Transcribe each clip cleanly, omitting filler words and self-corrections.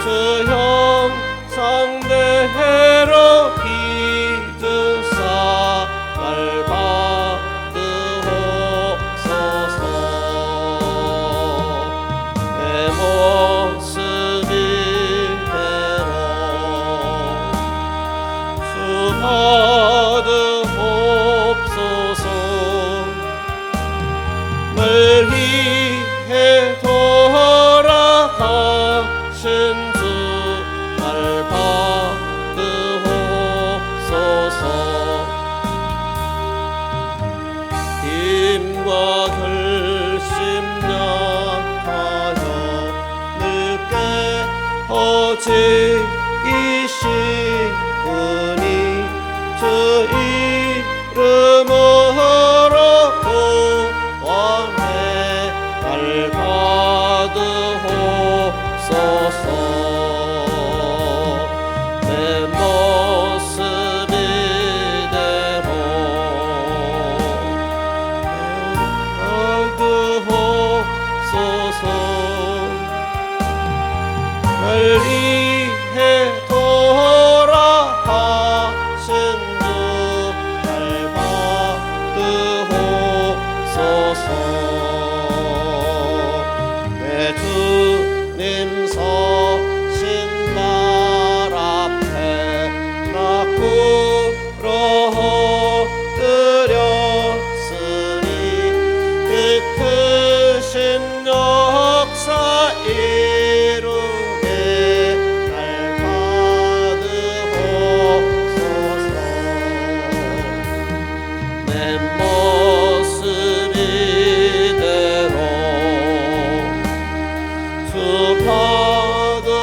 주 형상대로 빚으사 날 받으옵소서. 내 모습 이대로 주 받으옵소서. 늘 위해 돌아가신 주 날 받으옵소서. 힘과 결심 약하여 늦게 어지이시으니 주 이름으로 구원해 날 받으옵소서. 내 모습 이대로 받으옵소서. 날 위해 돌아가신 주 날 받으옵소서. 내 주님 서신 날 앞에 나 꿇어드렸으니 그 크신 역사 이루게 날 받으옵소서. 내 모습 이대로 주 받으옵소서.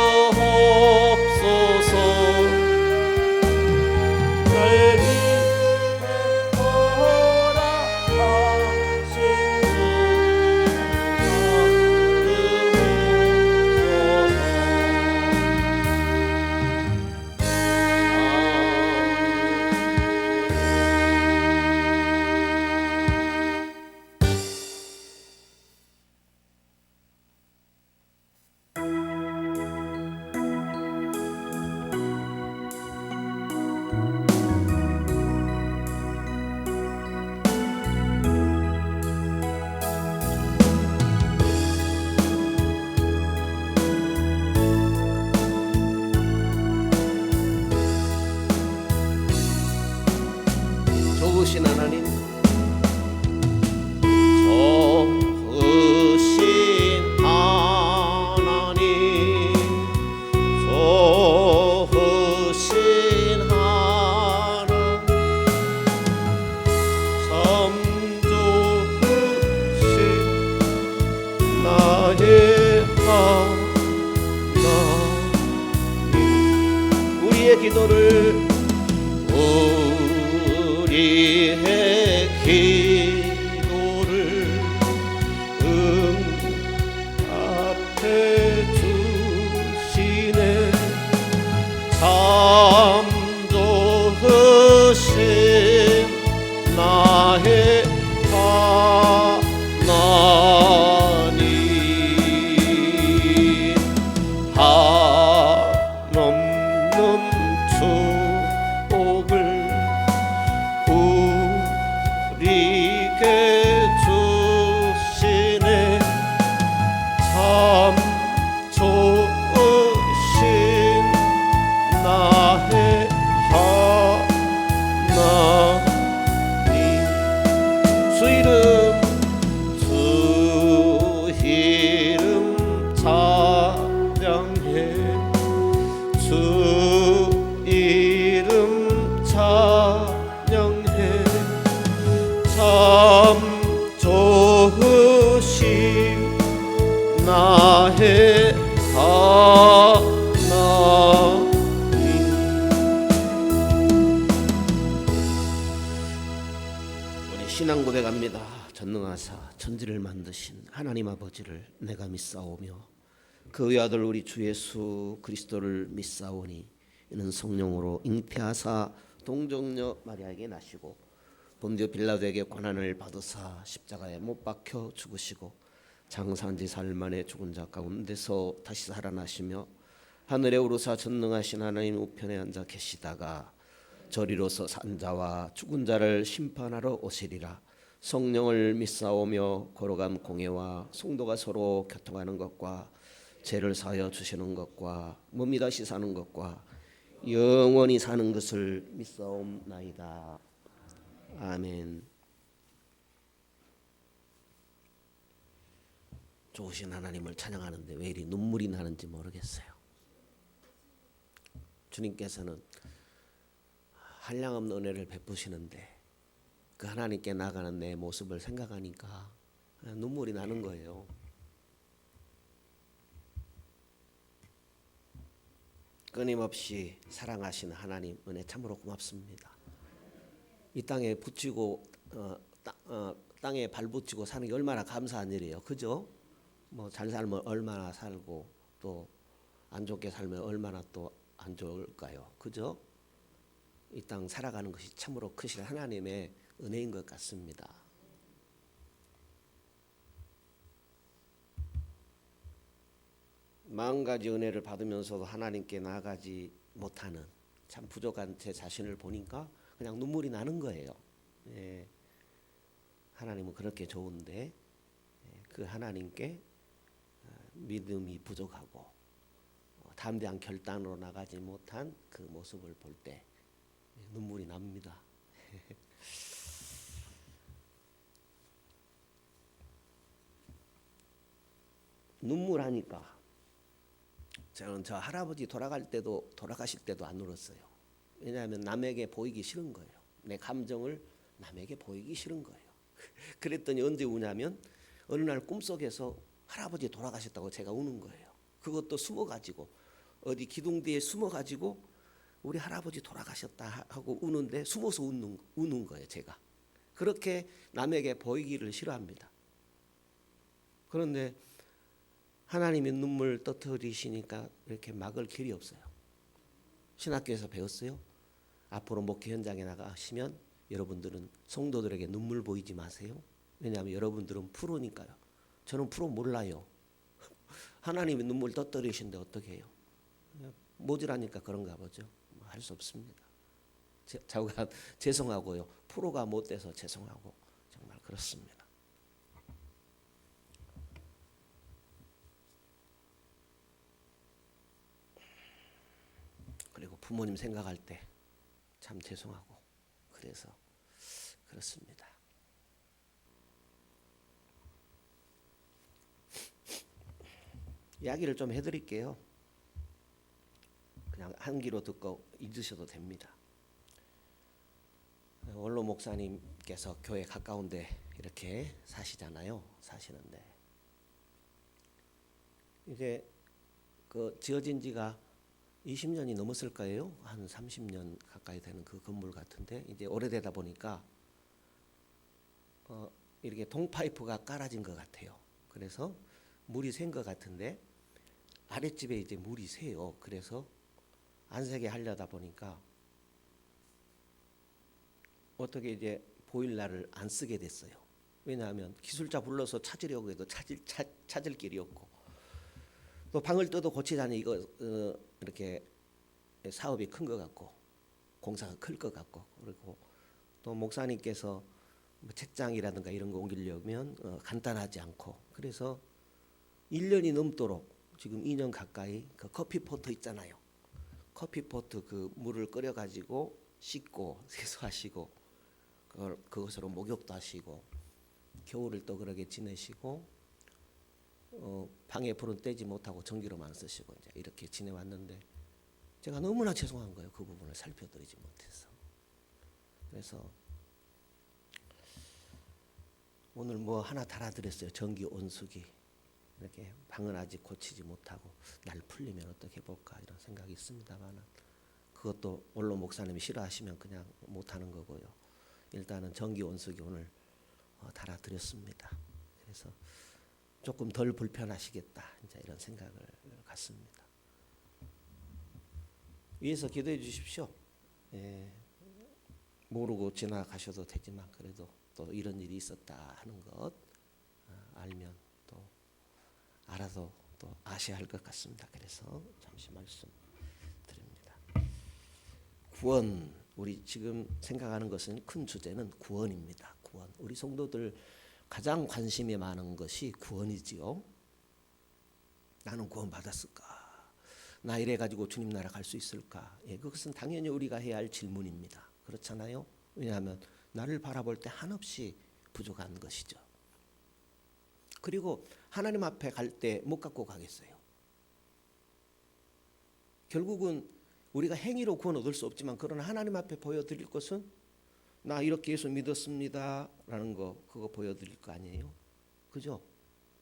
날 위해 돌아가신 주 좋으신 하나님, 좋으신 하나님, 좋으신 하나님, 참 좋으신 나의 하나님. 우리의 기도를 우리의 기도를 응답해 주시네. 참 좋으신 나의 하나님, 한없는 축복을 우리에게 주시네. 참 좋으신 나의 하나님. 주 이름 찬양해. 주 이름 찬양해. 참 좋으신 나의 하나님. 우리 신앙 고백합니다. 전능하사 천지를 만드신 하나님 아버지를 내가 믿사오며 그 외아들 우리 주 예수 그리스도를 믿사오니 이는 성령으로 잉태하사 동정녀 마리아에게 나시고 본디오 빌라도에게 고난을 받으사 십자가에 못 박혀 죽으시고 장사한 지 사흘 만에 죽은 자 가운데서 다시 살아나시며 하늘에 오르사 전능하신 하나님 우편에 앉아 계시다가 저리로서 산 자와 죽은 자를 심판하러 오시리라. 성령을 믿사오며 거룩한 공예와 성도가 서로 교통하는 것과 죄를 사하여 주시는 것과 몸이 다시 사는 것과 영원히 사는 것을 믿사옵나이다. 아멘. 좋으신 하나님을 찬양하는데 왜 이리 눈물이 나는지 모르겠어요. 주님께서는 한량없는 은혜를 베푸시는데 그 하나님께 나가는 내 모습을 생각하니까 눈물이 나는 거예요. 끊임없이 사랑하시는 하나님 은혜 참으로 고맙습니다. 이 땅에 붙이고 땅에 발 붙이고 사는 게 얼마나 감사한 일이에요. 그죠? 뭐 잘 살면 얼마나 살고 또 안 좋게 살면 얼마나 또 안 좋을까요? 그죠? 이 땅 살아가는 것이 참으로 크신 하나님의 은혜인 것 같습니다. 마음 가지 은혜를 받으면서도 하나님께 나아가지 못하는 참 부족한 제 자신을 보니까 그냥 눈물이 나는 거예요. 예. 하나님은 그렇게 좋은데 그 하나님께 믿음이 부족하고 담대한 결단으로 나가지 못한 그 모습을 볼 때 눈물이 납니다. 눈물하니까 저는 저 할아버지 돌아가실 때도 안 울었어요. 왜냐하면 남에게 보이기 싫은 거예요. 내 감정을 남에게 보이기 싫은 거예요. 그랬더니 언제 우냐면 어느 날 꿈속에서 할아버지 돌아가셨다고 제가 우는 거예요. 그것도 숨어가지고 어디 기둥 뒤에 숨어가지고 우리 할아버지 돌아가셨다 하고 우는데 숨어서 우는 거예요. 제가 그렇게 남에게 보이기를 싫어합니다. 그런데 하나님이 눈물 터뜨리시니까 이렇게 막을 길이 없어요. 신학교에서 배웠어요. 앞으로 목회 현장에 나가시면 여러분들은 성도들에게 눈물 보이지 마세요. 왜냐하면 여러분들은 프로니까요. 저는 프로 몰라요. 하나님이 눈물 터뜨리신데 어떻게 해요? 모질하니까 그런가 보죠. 할 수 없습니다. 제가 죄송하고요. 프로가 못 돼서 죄송하고 정말 그렇습니다. 그리고 부모님 생각할 때 참 죄송하고 그래서 그렇습니다. 이야기를 좀 해드릴게요. 그냥 한 귀로 듣고 잊으셔도 됩니다. 원로 목사님께서 교회 가까운데 이렇게 사시는데 이제 그 지어진 지가 20년이 넘었을 거예요. 한 30년 가까이 되는 그 건물 같은데 이제 오래되다 보니까 이렇게 동파이프가 깔아진 것 같아요. 그래서 물이 샌 것 같은데 아랫집에 이제 물이 새요. 그래서 안 새게 하려다 보니까 어떻게 이제 보일러를 안 쓰게 됐어요. 왜냐하면 기술자 불러서 찾으려고 해도 찾을 길이 없고 또 방을 뜯어 고치자니 이거 이렇게 사업이 큰 것 같고 공사가 클 것 같고 그리고 또 목사님께서 뭐 책장이라든가 이런 거 옮기려면 간단하지 않고 그래서 1년이 넘도록 지금 2년 가까이 그 커피포트 있잖아요. 커피포트 그 물을 끓여 가지고 씻고 세수하시고 그것으로 목욕도 하시고 겨울을 또 그렇게 지내시고 방에 불은 떼지 못하고 전기로만 쓰시고 이제 이렇게 지내왔는데 제가 너무나 죄송한 거예요. 그 부분을 살펴드리지 못해서. 그래서 오늘 뭐 하나 달아드렸어요. 전기 온수기. 이렇게 방은 아직 고치지 못하고 날 풀리면 어떻게 볼까 이런 생각이 있습니다만 그것도 원로 목사님이 싫어하시면 그냥 못하는 거고요. 일단은 전기 온수기 오늘 달아드렸습니다. 그래서 조금 덜 불편하시겠다 이제 이런 생각을 갖습니다. 위에서 기도해 주십시오. 예, 모르고 지나가셔도 되지만 그래도 또 이런 일이 있었다 하는 것 알면 또 알아서 또 아셔야 할 것 같습니다. 그래서 잠시 말씀드립니다. 구원, 우리 지금 생각하는 것은 큰 주제는 구원입니다. 구원. 우리 성도들 가장 관심이 많은 것이 구원이지요. 나는 구원 받았을까? 나 이래 가지고 주님 나라 갈 수 있을까? 예, 그것은 당연히 우리가 해야 할 질문입니다. 그렇잖아요. 왜냐하면 나를 바라볼 때 한없이 부족한 것이죠. 그리고 하나님 앞에 갈 때 못 갖고 가겠어요. 결국은 우리가 행위로 구원 얻을 수 없지만 그러나 하나님 앞에 보여드릴 것은 나 이렇게 예수 믿었습니다 라는 거, 그거 보여드릴 거 아니에요. 그죠?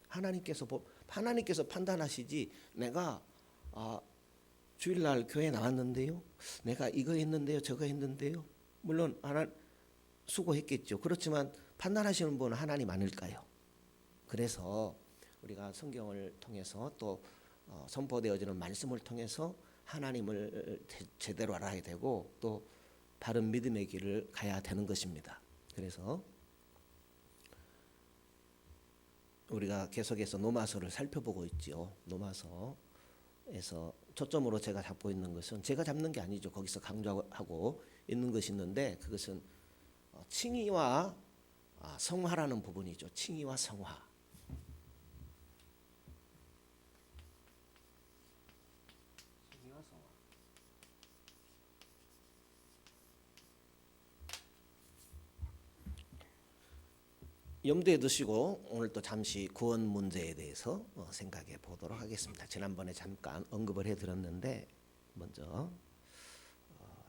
하나님께서 판단하시지, 내가 주일날 교회 나왔는데요, 내가 이거 했는데요, 저거 했는데요. 물론 하나 수고했겠죠. 그렇지만 판단하시는 분은 하나님 아닐까요? 그래서 우리가 성경을 통해서 또 선포되어지는 말씀을 통해서 하나님을 제대로 알아야 되고 또 바른 믿음의 길을 가야 되는 것입니다. 그래서 우리가 계속해서 노마서를 살펴보고 있죠. 노마서에서 초점으로 제가 잡고 있는 것은, 제가 잡는 게 아니죠. 거기서 강조하고 있는 것이 있는데, 그것은 칭의와 성화라는 부분이죠. 칭의와 성화. 염두에 두시고 오늘 또 잠시 구원 문제에 대해서 생각해 보도록 하겠습니다. 지난번에 잠깐 언급을 해드렸는데 먼저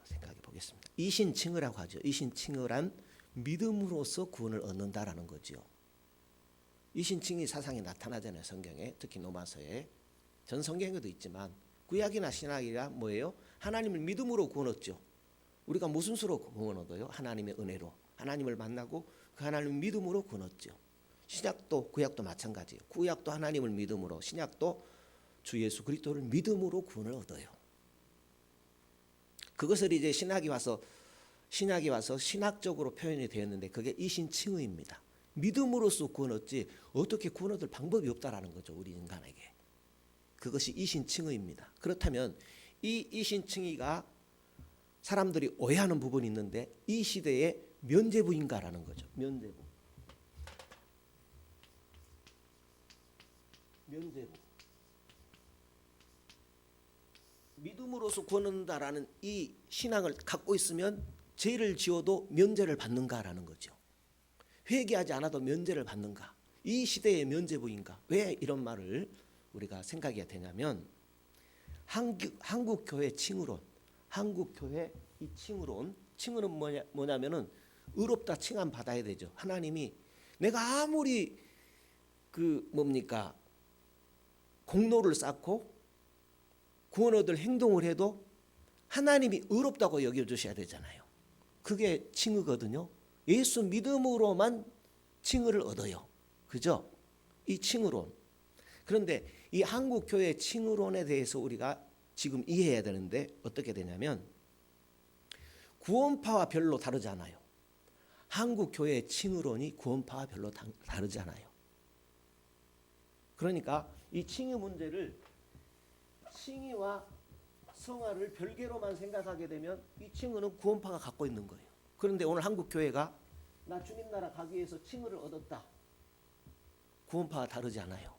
생각해 보겠습니다. 이신칭의라고 하죠. 이신칭의란 믿음으로써 구원을 얻는다라는 거죠. 이신칭의 사상이 나타나잖아요. 성경에, 특히 로마서에. 전 성경에도 있지만 구약이나 신약이라 뭐예요? 하나님을 믿음으로 구원 얻죠. 우리가 무슨 수로 구원 얻어요? 하나님의 은혜로. 하나님을 만나고 그 하나님을 믿음으로 구원 얻죠. 신약도 구약도 마찬가지예요. 구약도 하나님을 믿음으로, 신약도 주 예수 그리스도를 믿음으로 구원을 얻어요. 그것을 이제 신약이 와서 신학적으로 표현이 되었는데 그게 이신칭의입니다. 믿음으로써 구원 얻지 어떻게 구원 얻을 방법이 없다라는 거죠. 우리 인간에게. 그것이 이신칭의입니다. 그렇다면 이 이신칭의가 사람들이 오해하는 부분이 있는데 이 시대의 면죄부인가라는 거죠. 면죄부. 믿음으로써 구원 얻는다라는 이 신앙을 갖고 있으면 죄를 지어도 면죄를 받는가라는 거죠. 회개하지 않아도 면죄를 받는가? 이 시대의 면죄부인가? 왜 이런 말을 우리가 생각해야 되냐면 한국 교회 칭의론, 한국 교회 이 칭의론, 칭의는 뭐냐면은 의롭다 칭함 받아야 되죠. 하나님이 내가 아무리 공로를 쌓고 구원 얻을 행동을 해도 하나님이 의롭다고 여겨주셔야 되잖아요. 그게 칭의거든요. 예수 믿음으로만 칭의를 얻어요. 그죠? 이 칭의론. 그런데 이 한국 교회 칭의론에 대해서 우리가 지금 이해해야 되는데 어떻게 되냐면 구원파와 별로 다르잖아요. 한국 교회의 칭의론이 구원파와 별로 다르지 않아요. 그러니까 이 칭의 문제를 칭의와 성화를 별개로만 생각하게 되면 이 칭의는 구원파가 갖고 있는 거예요. 그런데 오늘 한국 교회가 나 주님 나라 가기 위해서 칭의를 얻었다. 구원파와 다르지 않아요.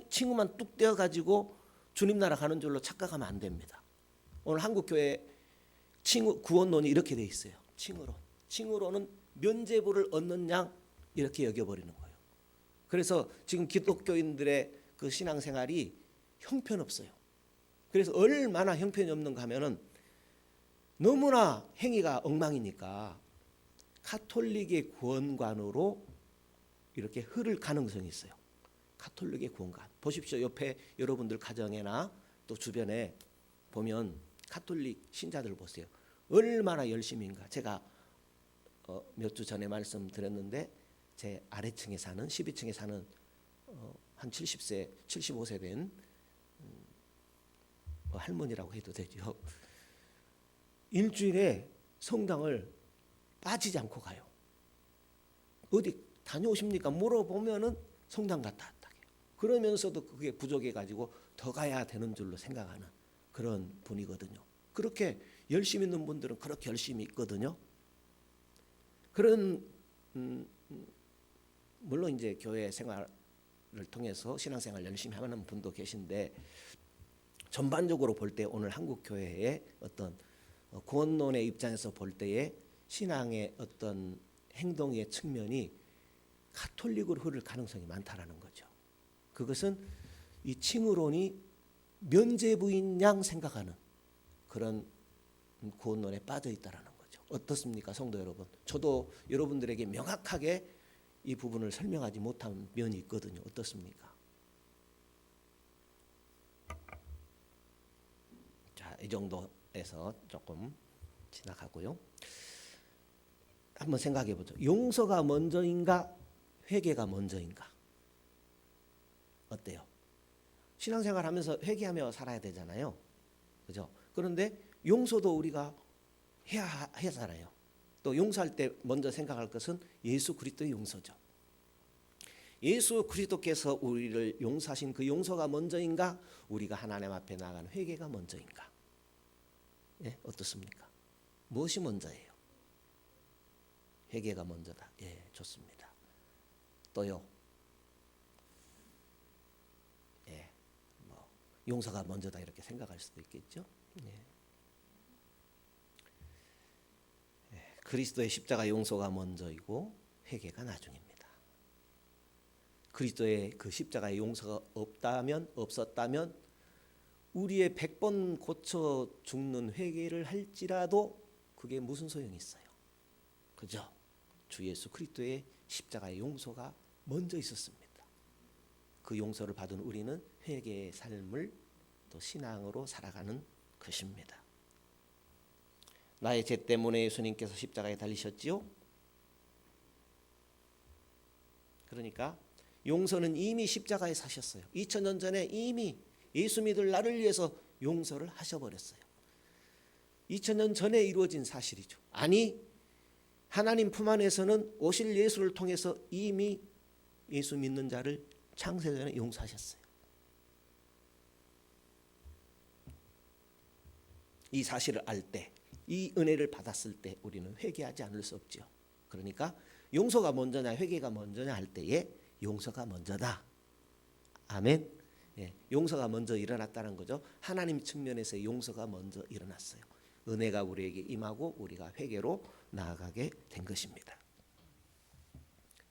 칭의만 뚝 떼어 가지고 주님 나라 가는 줄로 착각하면 안 됩니다. 오늘 한국 교회 칭의 구원론이 이렇게 돼 있어요. 칭의론은 면죄부를 얻는 양 이렇게 여겨버리는 거예요. 그래서 지금 기독교인들의 그 신앙생활이 형편없어요. 그래서 얼마나 형편이 없는가 하면은 너무나 행위가 엉망이니까 가톨릭의 구원관으로 이렇게 흐를 가능성이 있어요. 가톨릭의 구원관. 보십시오. 옆에 여러분들 가정에나 또 주변에 보면 가톨릭 신자들 보세요. 얼마나 열심인가. 제가 몇 주 전에 말씀드렸는데 제 아래층에 사는 12층에 사는 한 70세, 75세 된 할머니라고 해도 되죠. 일주일에 성당을 빠지지 않고 가요. 어디 다녀오십니까? 물어보면은 성당 갔다 왔다. 그러면서도 그게 부족해 가지고 더 가야 되는 줄로 생각하는 그런 분이거든요. 그렇게 열심히 있는 분들은 그렇게 열심히 있거든요. 그런 물론 이제 교회 생활을 통해서 신앙생활 열심히 하는 분도 계신데, 전반적으로 볼 때 오늘 한국 교회의 어떤 구원론의 입장에서 볼 때의 신앙의 어떤 행동의 측면이 가톨릭으로 흐를 가능성이 많다라는 거죠. 그것은 이 칭의론이 면죄부인 양 생각하는 그런 구원론에 빠져 있다라는 거죠. 어떻습니까, 성도 여러분? 저도 여러분들에게 명확하게 이 부분을 설명하지 못한 면이 있거든요. 어떻습니까? 자, 이 정도에서 조금 지나가고요. 한번 생각해 보죠. 용서가 먼저인가, 회개가 먼저인가? 어때요? 신앙생활 하면서 회개하며 살아야 되잖아요. 그죠? 그런데 용서도 우리가 해야 하잖아요. 또 용서할 때 먼저 생각할 것은 예수 그리스도의 용서죠. 예수 그리스도께서 우리를 용서하신 그 용서가 먼저인가, 우리가 하나님 앞에 나가는 회개가 먼저인가? 예, 어떻습니까? 무엇이 먼저예요? 회개가 먼저다. 예, 좋습니다. 또요. 예, 뭐 용서가 먼저다 이렇게 생각할 수도 있겠죠. 예. 그리스도의 십자가 용서가 먼저이고 회개가 나중입니다. 그리스도의 그 십자가의 용서가 없었다면 우리의 100번 고쳐 죽는 회개를 할지라도 그게 무슨 소용이 있어요? 그죠? 주 예수 그리스도의 십자가의 용서가 먼저 있었습니다. 그 용서를 받은 우리는 회개의 삶을 또 신앙으로 살아가는 것입니다. 나의 죄 때문에 예수님께서 십자가에 달리셨지요. 그러니까 용서는 이미 십자가에 사셨어요. 2000년 전에 이미 예수 믿을 나를 위해서 용서를 하셔버렸어요. 2000년 전에 이루어진 사실이죠. 아니, 하나님 품 안에서는 오실 예수를 통해서 이미 예수 믿는 자를 창세전에 용서하셨어요. 이 사실을 알 때, 이 은혜를 받았을 때 우리는 회개하지 않을 수 없죠. 그러니까 용서가 먼저냐 회개가 먼저냐 할 때에 용서가 먼저다. 아멘. 예, 용서가 먼저 일어났다는 거죠. 하나님 측면에서 용서가 먼저 일어났어요. 은혜가 우리에게 임하고 우리가 회개로 나아가게 된 것입니다.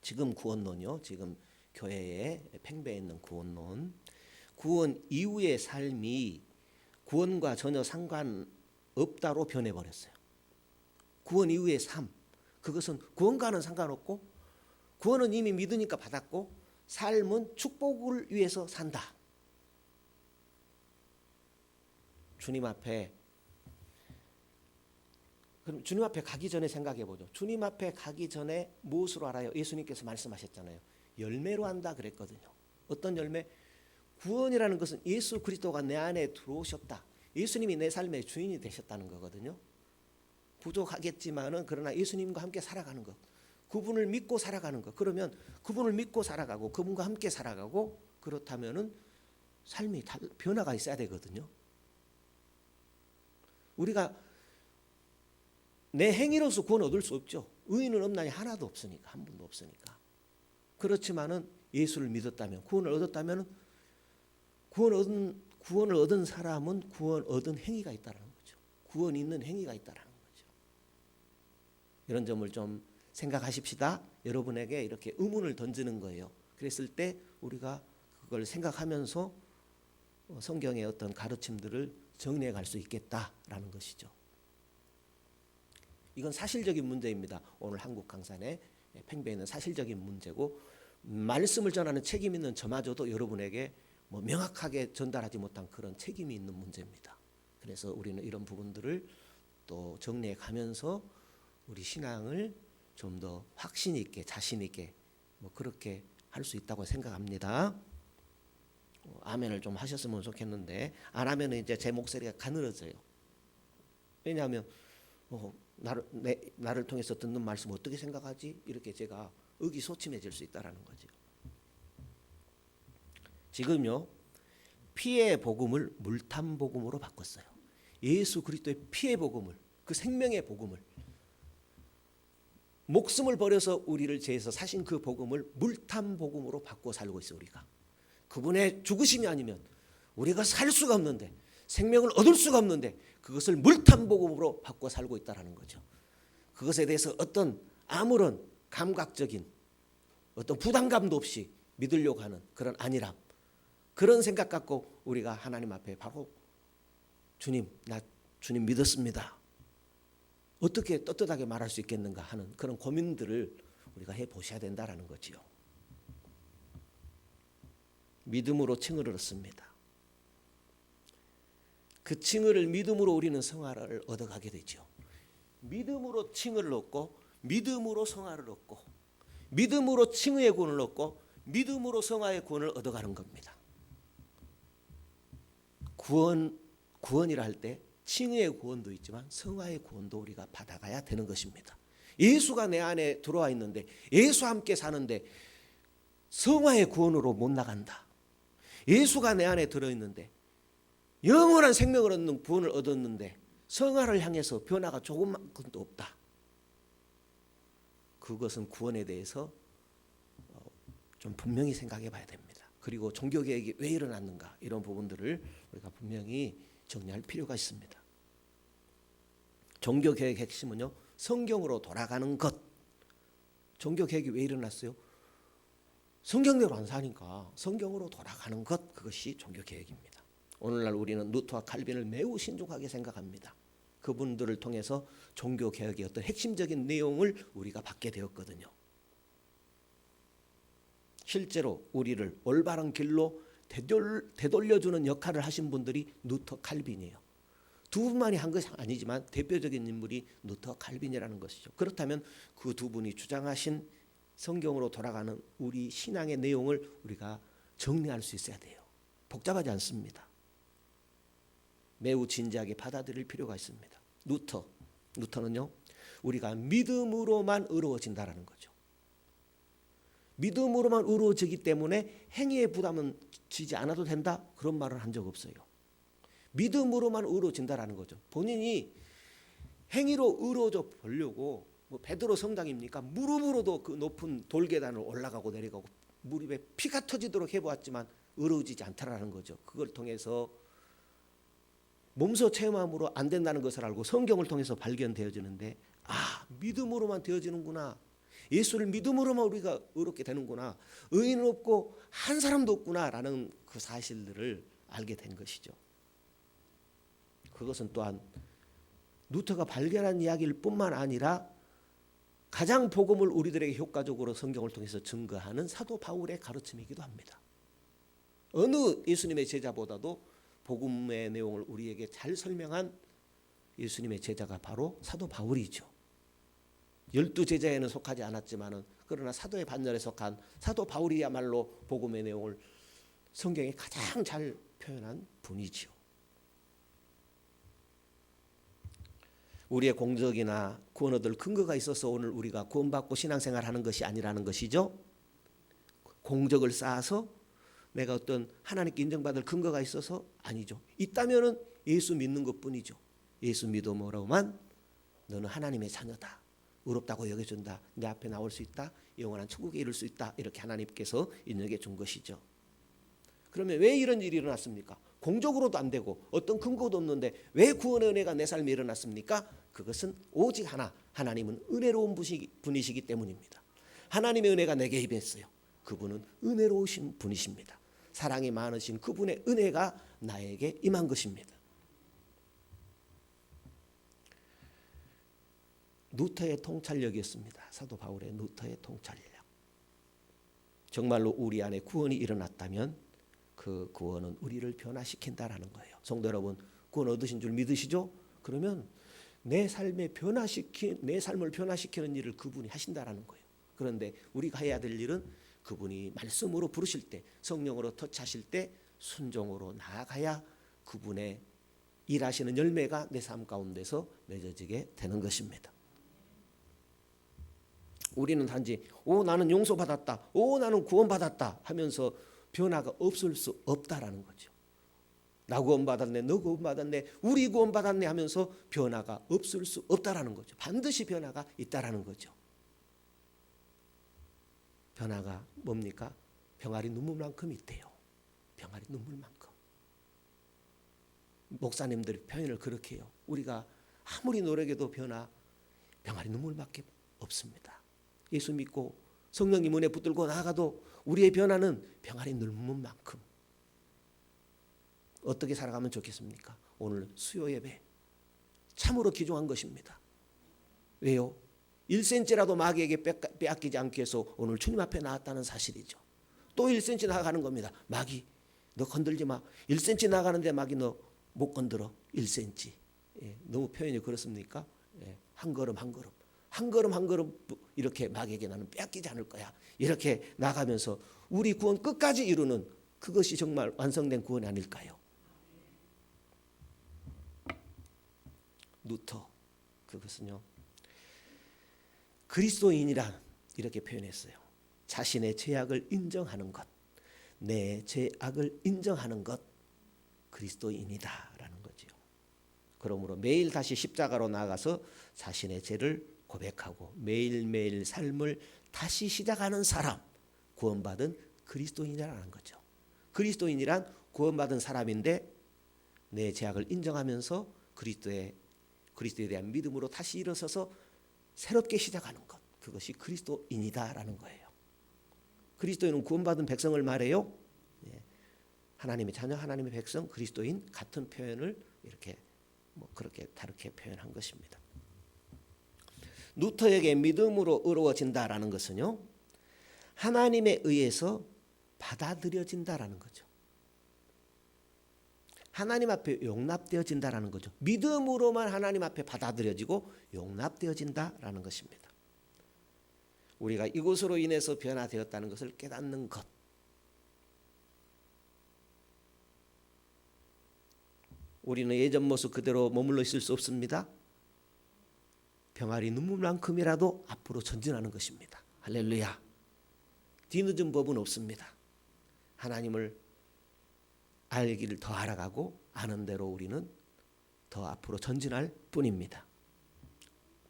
지금 구원론이요. 지금 교회에 팽배해 있는 구원론. 구원 이후의 삶이 구원과 전혀 상관없다로 변해버렸어요. 구원 이후의 삶, 그것은 구원과는 상관없고 구원은 이미 믿으니까 받았고 삶은 축복을 위해서 산다. 주님 앞에, 그럼 주님 앞에 가기 전에 생각해 보죠. 주님 앞에 가기 전에 무엇으로 알아요? 예수님께서 말씀하셨잖아요. 열매로 한다 그랬거든요. 어떤 열매? 구원이라는 것은 예수 그리스도가 내 안에 들어오셨다. 예수님이 내 삶의 주인이 되셨다는 거거든요. 부족하겠지만은 그러나 예수님과 함께 살아가는 것, 그분을 믿고 살아가는 것. 그러면 그분을 믿고 살아가고 그분과 함께 살아가고 그렇다면은 삶이 변화가 있어야 되거든요. 우리가 내 행위로서 구원 얻을 수 없죠. 의인은 없나니 하나도 없으니까, 한 분도 없으니까. 그렇지만은 예수를 믿었다면, 구원을 얻었다면, 구원을 얻은 사람은 구원 얻은 행위가 있다는 거죠. 구원 있는 행위가 있다는 거죠. 이런 점을 좀 생각하십시다. 여러분에게 이렇게 의문을 던지는 거예요. 그랬을 때 우리가 그걸 생각하면서 성경의 어떤 가르침들을 정리해 갈 수 있겠다라는 것이죠. 이건 사실적인 문제입니다. 오늘 한국 강산에 팽배해 있는 사실적인 문제고, 말씀을 전하는 책임 있는 저마저도 여러분에게 명확하게 전달하지 못한 그런 책임이 있는 문제입니다. 그래서 우리는 이런 부분들을 또 정리해 가면서 우리 신앙을 좀 더 확신 있게, 자신 있게 그렇게 할 수 있다고 생각합니다. 아멘을 좀 하셨으면 좋겠는데, 안 하면 이제 제 목소리가 가늘어져요. 왜냐하면 나를 통해서 듣는 말씀 어떻게 생각하지? 이렇게 제가 의기소침해질 수 있다라는 거죠. 지금요, 피의 복음을 물탄 복음으로 바꿨어요. 예수 그리스도의 피의 복음을, 그 생명의 복음을, 목숨을 버려서 우리를 죄에서 사신 그 복음을 물탄 복음으로 바꿔 살고 있어요. 우리가 그분의 죽으심이 아니면 우리가 살 수가 없는데, 생명을 얻을 수가 없는데, 그것을 물탄 복음으로 바꿔 살고 있다는 거죠. 그것에 대해서 어떤 아무런 감각적인 어떤 부담감도 없이 믿으려고 하는 그런 안일함, 그런 생각 갖고 우리가 하나님 앞에 바로 주님, 나 주님 믿었습니다, 어떻게 떳떳하게 말할 수 있겠는가 하는 그런 고민들을 우리가 해보셔야 된다는 거지요. 믿음으로 칭을 얻습니다. 그 칭의를 믿음으로 우리는 성화를 얻어가게 되죠. 믿음으로 칭의를 얻고, 믿음으로 성화를 얻고, 믿음으로 칭의의 구원을 얻고, 믿음으로 성화의 구원을 얻어가는 겁니다. 구원이라 할 때 칭의의 구원도 있지만 성화의 구원도 우리가 받아가야 되는 것입니다. 예수가 내 안에 들어와 있는데, 예수와 함께 사는데 성화의 구원으로 못 나간다. 예수가 내 안에 들어있는데 영원한 생명을 얻는 구원을 얻었는데 성화를 향해서 변화가 조금만큼도 없다. 그것은 구원에 대해서 좀 분명히 생각해 봐야 됩니다. 그리고 종교개혁이 왜 일어났는가, 이런 부분들을 우리가 분명히 정리할 필요가 있습니다. 종교개혁의 핵심은요, 성경으로 돌아가는 것. 종교개혁이 왜 일어났어요? 성경대로 안 사니까 성경으로 돌아가는 것, 그것이 종교개혁입니다. 오늘날 우리는 루터와 칼빈을 매우 신중하게 생각합니다. 그분들을 통해서 종교개혁의 어떤 핵심적인 내용을 우리가 받게 되었거든요. 실제로 우리를 올바른 길로 되돌려주는 역할을 하신 분들이 루터, 칼빈이에요. 두 분만이 한 것이 아니지만 대표적인 인물이 루터, 칼빈이라는 것이죠. 그렇다면 그 두 분이 주장하신 성경으로 돌아가는 우리 신앙의 내용을 우리가 정리할 수 있어야 돼요. 복잡하지 않습니다. 매우 진지하게 받아들일 필요가 있습니다. 루터는요, 우리가 믿음으로만 의로워진다라는 거죠. 믿음으로만 의로워지기 때문에 행위의 부담은 지지 않아도 된다, 그런 말을 한 적 없어요. 믿음으로만 의로워진다라는 거죠. 본인이 행위로 의로워져 보려고 뭐 베드로 성당입니까? 무릎으로도 그 높은 돌계단을 올라가고 내려가고 무릎에 피가 터지도록 해보았지만 의로워지지 않다라는 거죠. 그걸 통해서 몸소 체험함으로 안 된다는 것을 알고 성경을 통해서 발견되어지는데, 믿음으로만 되어지는구나, 예수를 믿음으로만 우리가 의롭게 되는구나, 의인은 없고 한 사람도 없구나라는 그 사실들을 알게 된 것이죠. 그것은 또한 루터가 발견한 이야기일 뿐만 아니라 가장 복음을 우리들에게 효과적으로 성경을 통해서 증거하는 사도 바울의 가르침이기도 합니다. 어느 예수님의 제자보다도 복음의 내용을 우리에게 잘 설명한 예수님의 제자가 바로 사도 바울이죠. 12제자에는 속하지 않았지만은, 그러나 사도의 반열에 속한 사도 바울이야말로 복음의 내용을 성경에 가장 잘 표현한 분이지요. 우리의 공적이나 구원 얻을 근거가 있어서 오늘 우리가 구원받고 신앙생활하는 것이 아니라는 것이죠. 공적을 쌓아서 내가 어떤 하나님께 인정받을 근거가 있어서 아니죠. 있다면은 예수 믿는 것뿐이죠. 예수 믿음으로만 너는 하나님의 자녀다, 의롭다고 여겨준다, 내 앞에 나올 수 있다, 영원한 천국에 이를 수 있다, 이렇게 하나님께서 인정해 준 것이죠. 그러면 왜 이런 일이 일어났습니까? 공적으로도 안 되고 어떤 근거도 없는데 왜 구원의 은혜가 내 삶에 일어났습니까? 그것은 오직 하나, 하나님은 은혜로운 분이시기 때문입니다. 하나님의 은혜가 내게 임했어요. 그분은 은혜로우신 분이십니다. 사랑이 많으신 그분의 은혜가 나에게 임한 것입니다. 루터의 통찰력이었습니다. 사도 바울의 루터의 통찰력. 정말로 우리 안에 구원이 일어났다면 그 구원은 우리를 변화시킨다라는 거예요. 성도 여러분, 구원 얻으신 줄 믿으시죠? 그러면 내 삶을 변화시키는 일을 그분이 하신다라는 거예요. 그런데 우리가 해야 될 일은 그분이 말씀으로 부르실 때, 성령으로 터치하실 때 순종으로 나아가야 그분의 일하시는 열매가 내 삶 가운데서 맺어지게 되는 것입니다. 우리는 단지 나는 용서받았다, 나는 구원받았다 하면서 변화가 없을 수 없다라는 거죠. 나 구원받았네, 너 구원받았네, 우리 구원받았네 하면서 변화가 없을 수 없다라는 거죠. 반드시 변화가 있다라는 거죠. 변화가 뭡니까? 병아리 눈물만큼 있대요. 병아리 눈물만큼. 목사님들이 표현을 그렇게 해요. 우리가 아무리 노력해도 병아리 눈물밖에 없습니다. 예수 믿고 성령님 은혜 붙들고 나아가도 우리의 변화는 병아리 눈물만큼. 어떻게 살아가면 좋겠습니까? 오늘 수요 예배 참으로 귀중한 것입니다. 왜요? 1cm라도 마귀에게 빼앗기지 않기 위해서 오늘 주님 앞에 나왔다는 사실이죠. 또 1cm 나아가는 겁니다. 마귀 너 건들지 마. 1cm 나가는데 마귀 너 못 건드려. 1cm. 예, 너무 표현이 그렇습니까? 예, 한 걸음 한 걸음. 한 걸음 한 걸음 이렇게 마귀에게 나는 빼앗기지 않을 거야. 이렇게 나가면서 우리 구원 끝까지 이루는 그것이 정말 완성된 구원이 아닐까요? 루터 그것은요. 그리스도인이란 이렇게 표현했어요. 자신의 죄악을 인정하는 것. 내 죄악을 인정하는 것. 그리스도인이다라는 거죠. 그러므로 매일 다시 십자가로 나아가서 자신의 죄를 고백하고 매일매일 삶을 다시 시작하는 사람, 구원받은 그리스도인이라는 거죠. 그리스도인이란 구원받은 사람인데 내 죄악을 인정하면서 그리스도에 대한 믿음으로 다시 일어서서 새롭게 시작하는 것, 그것이 그리스도인이다라는 거예요. 그리스도인은 구원받은 백성을 말해요. 하나님의 자녀, 하나님의 백성, 그리스도인 같은 표현을 이렇게 그렇게 다르게 표현한 것입니다. 루터에게 믿음으로 의로워진다라는 것은요, 하나님에 의해서 받아들여진다라는 거죠. 하나님 앞에 용납되어진다라는 거죠. 믿음으로만 하나님 앞에 받아들여지고 용납되어진다라는 것입니다. 우리가 이것으로 인해서 변화되었다는 것을 깨닫는 것. 우리는 예전 모습 그대로 머물러 있을 수 없습니다. 병아리 눈물만큼이라도 앞으로 전진하는 것입니다. 할렐루야. 뒤늦은 법은 없습니다. 하나님을 알기를 더 알아가고 아는 대로 우리는 더 앞으로 전진할 뿐입니다.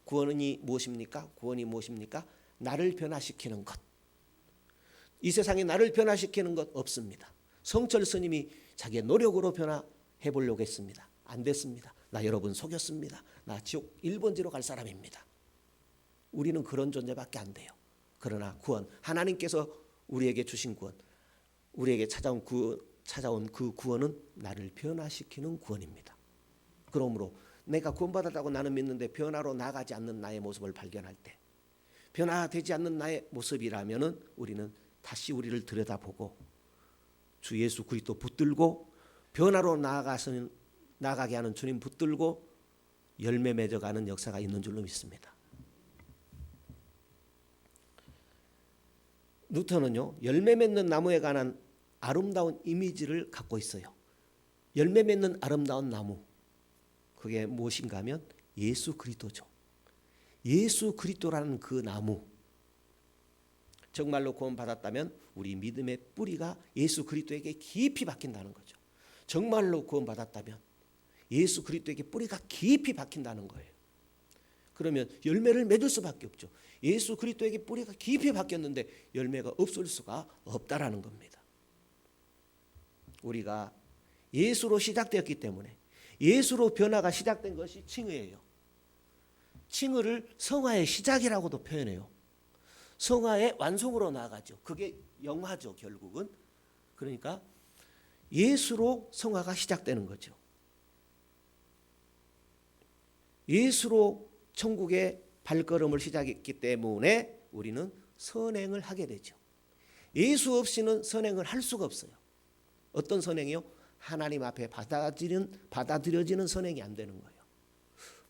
구원이 무엇입니까? 구원이 무엇입니까? 나를 변화시키는 것. 이 세상에 나를 변화시키는 것 없습니다. 성철 스님이 자기의 노력으로 변화해 보려고 했습니다. 안 됐습니다. 나 여러분 속였습니다. 나 지옥 1번지로 갈 사람입니다. 우리는 그런 존재밖에 안 돼요. 그러나 구원, 하나님께서 우리에게 주신 구원, 우리에게 찾아온 그 구원은 나를 변화시키는 구원입니다. 그러므로 내가 구원받았다고 나는 믿는데 변화로 나가지 않는 나의 모습을 발견할 때, 변화되지 않는 나의 모습이라면은 우리는 다시 우리를 들여다보고 주 예수 그리스도 붙들고 변화로 나아가게 하는 주님 붙들고 열매 맺어가는 역사가 있는 줄로 믿습니다. 루터는요, 열매 맺는 나무에 관한 아름다운 이미지를 갖고 있어요. 열매 맺는 아름다운 나무, 그게 무엇인가 하면 예수 그리스도죠. 예수 그리스도라는 그 나무, 정말로 구원받았다면 우리 믿음의 뿌리가 예수 그리스도에게 깊이 박힌다는 거죠. 정말로 구원받았다면 예수 그리스도에게 뿌리가 깊이 박힌다는 거예요. 그러면 열매를 맺을 수밖에 없죠. 예수 그리스도에게 뿌리가 깊이 박혔는데 열매가 없을 수가 없다라는 겁니다. 우리가 예수로 시작되었기 때문에, 예수로 변화가 시작된 것이 칭의예요. 칭의를 성화의 시작이라고도 표현해요. 성화의 완성으로 나아가죠. 그게 영화죠, 결국은. 그러니까 예수로 성화가 시작되는 거죠. 예수로 천국의 발걸음을 시작했기 때문에 우리는 선행을 하게 되죠. 예수 없이는 선행을 할 수가 없어요. 어떤 선행이요? 하나님 앞에 받아들여지는 선행이 안 되는 거예요.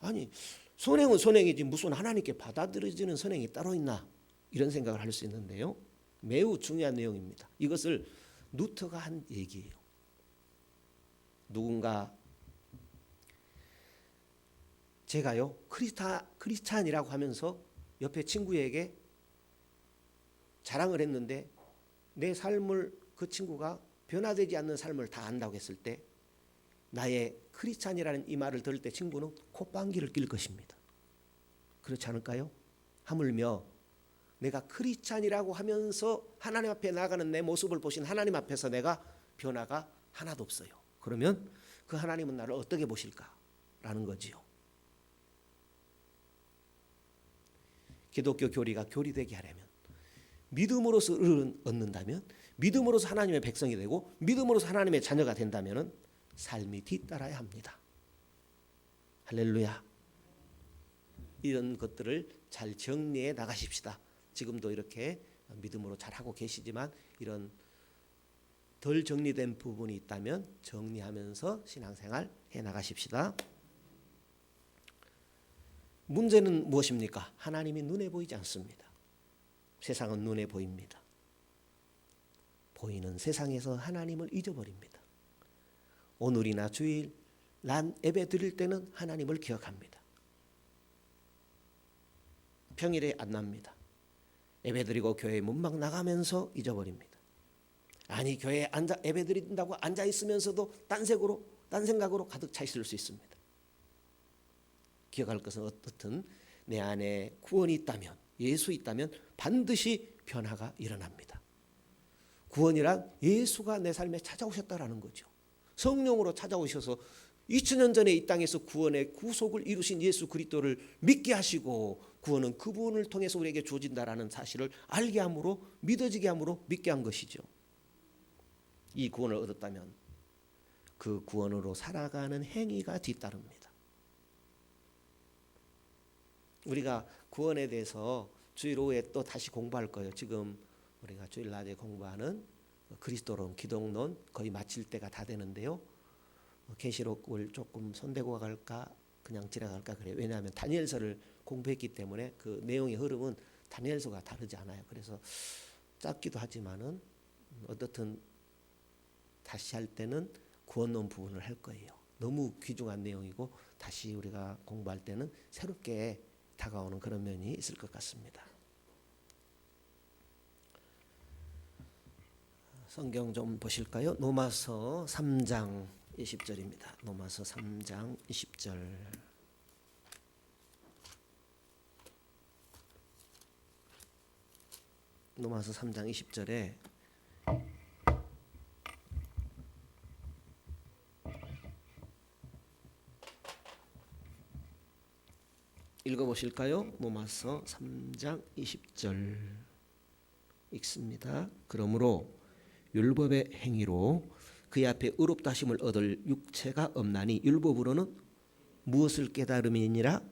아니, 선행은 선행이지 무슨 하나님께 받아들여지는 선행이 따로 있나? 이런 생각을 할 수 있는데요. 매우 중요한 내용입니다. 이것을 루터가 한 얘기예요. 누군가 제가요, 크리스찬이라고 하면서 옆에 친구에게 자랑을 했는데 내 삶을 그 친구가 변화되지 않는 삶을 다 안다고 했을 때 나의 크리스찬이라는 이 말을 들을 때 친구는 콧방귀를 낄 것입니다. 그렇지 않을까요? 하물며 내가 크리스찬이라고 하면서 하나님 앞에 나가는 내 모습을 보신 하나님 앞에서 내가 변화가 하나도 없어요. 그러면 그 하나님은 나를 어떻게 보실까라는 거지요. 기독교 교리가 교리되게 하려면 믿음으로서 의를 얻는다면, 믿음으로서 하나님의 백성이 되고 믿음으로서 하나님의 자녀가 된다면 삶이 뒤따라야 합니다. 할렐루야. 이런 것들을 잘 정리해 나가십시다. 지금도 이렇게 믿음으로 잘하고 계시지만 이런 덜 정리된 부분이 있다면 정리하면서 신앙생활 해 나가십시다. 문제는 무엇입니까? 하나님이 눈에 보이지 않습니다. 세상은 눈에 보입니다. 보이는 세상에서 하나님을 잊어버립니다. 오늘이나 주일 난 예배 드릴 때는 하나님을 기억합니다. 평일에 안 납니다. 예배 드리고 교회 문막 나가면서 잊어버립니다. 아니 교회에 앉아 예배 드린다고 앉아 있으면서도 딴 생각으로 가득 차 있을 수 있습니다. 기억할 것은 어떻든 내 안에 구원이 있다면, 예수 있다면 반드시 변화가 일어납니다. 구원이란 예수가 내 삶에 찾아오셨다라는 거죠. 성령으로 찾아오셔서 2000년 전에 이 땅에서 구원의 구속을 이루신 예수 그리스도를 믿게 하시고 구원은 그분을 통해서 우리에게 주어진다라는 사실을 알게 함으로, 믿어지게 함으로 믿게 한 것이죠. 이 구원을 얻었다면 그 구원으로 살아가는 행위가 뒤따릅니다. 우리가 구원에 대해서 주일 오후에 또 다시 공부할 거예요. 지금 우리가 주일 낮에 공부하는 그리스도론, 기독론 거의 마칠 때가 다 되는데요. 계시록을 조금 손대고 갈까 그냥 지나갈까 그래요. 왜냐하면 다니엘서를 공부했기 때문에 그 내용의 흐름은 다니엘서가 다르지 않아요. 그래서 짧기도 하지만은 어떻든 다시 할 때는 구원론 부분을 할 거예요. 너무 귀중한 내용이고 다시 우리가 공부할 때는 새롭게 다가오는 그런 면이 있을 것 같습니다. 성경 좀 보실까요? 로마서 3장 20절입니다. 로마서 3장 20절. 로마서 3장 20절에 읽어보실까요? 로마서 3장 20절 읽습니다. 그러므로 율법의 행위로 그의 앞에 의롭다 하심을 얻을 육체가 없나니 율법으로는 무엇을 깨달음이니라?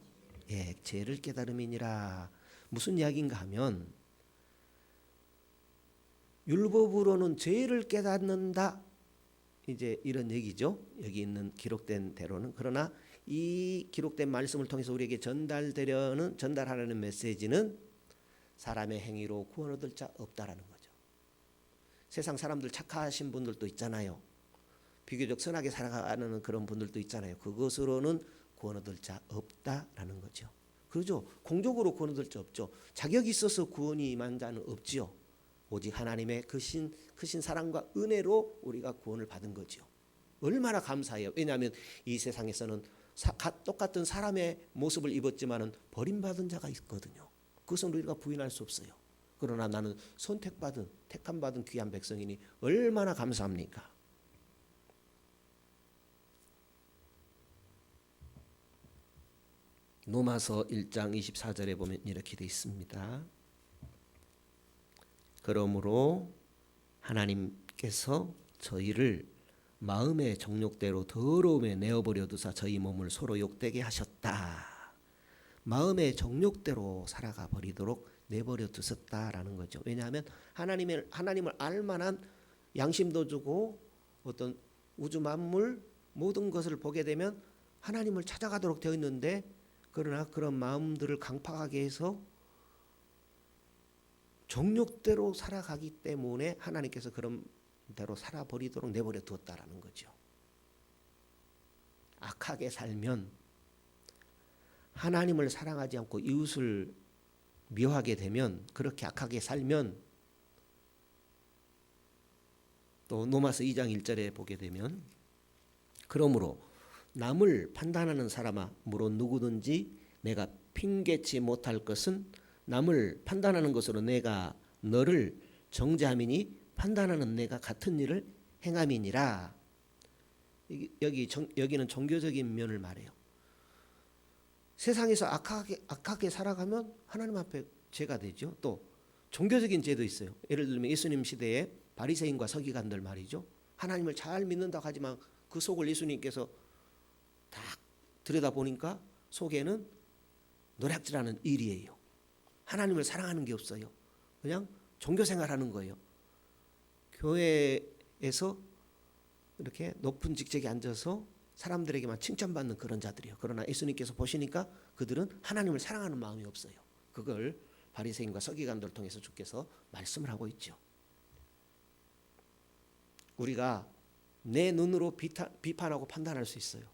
죄를 깨달음이니라. 무슨 이야기인가 하면 율법으로는 죄를 깨닫는다. 이제 이런 얘기죠. 여기 있는 기록된 대로는. 그러나 이 기록된 말씀을 통해서 우리에게 전달하려는 메시지는 사람의 행위로 구원 얻을 자 없다라는 거죠. 세상 사람들 착하신 분들도 있잖아요. 비교적 선하게 살아가는 그런 분들도 있잖아요. 그것으로는 구원 얻을 자 없다라는 거죠. 그렇죠. 공적으로 구원 얻을 자 없죠. 자격이 있어서 구원이 임한 자는 없지요. 오직 하나님의 크신 사랑과 은혜로 우리가 구원을 받은 거죠. 얼마나 감사해요. 왜냐하면 이 세상에서는 똑같은 사람의 모습을 입었지만은 버림받은 자가 있거든요. 그것은 우리가 부인할 수 없어요. 그러나 나는 선택받은, 택함받은 귀한 백성이니 얼마나 감사합니까? 로마서 1장 24절에 보면 이렇게 되어 있습니다. 그러므로 하나님께서 저희를 마음의 정욕대로 더러움에 내어버려 두사 저희 몸을 서로 욕되게 하셨다. 마음의 정욕대로 살아가 버리도록 내버려 두셨다라는 거죠. 왜냐하면 하나님을 알만한 양심도 주고 어떤 우주 만물 모든 것을 보게 되면 하나님을 찾아가도록 되어 있는데, 그러나 그런 마음들을 강팍하게 해서 정욕대로 살아가기 때문에 하나님께서 그런 대로 살아버리도록 내버려 두었다라는 거죠. 악하게 살면, 하나님을 사랑하지 않고 이웃을 미워하게 되면, 그렇게 악하게 살면 또 로마서 2장 1절에 보게 되면 그러므로 남을 판단하는 사람아 무론 누구든지 내가 핑계치 못할 것은 남을 판단하는 것으로 내가 너를 정죄함이니 판단하는 내가 같은 일을 행함이니라. 여기는 종교적인 면을 말해요. 세상에서 악하게 살아가면 하나님 앞에 죄가 되죠. 또 종교적인 죄도 있어요. 예를 들면 예수님 시대에 바리새인과 서기관들 말이죠. 하나님을 잘 믿는다고 하지만 그 속을 예수님께서 딱 들여다보니까 속에는 노략질하는 일이에요. 하나님을 사랑하는 게 없어요. 그냥 종교생활하는 거예요. 교회에서 이렇게 높은 직책에 앉아서 사람들에게만 칭찬받는 그런 자들이에요. 그러나 예수님께서 보시니까 그들은 하나님을 사랑하는 마음이 없어요. 그걸 바리새인과 서기관들을 통해서 주께서 말씀을 하고 있죠. 우리가 내 눈으로 비판하고 판단할 수 있어요.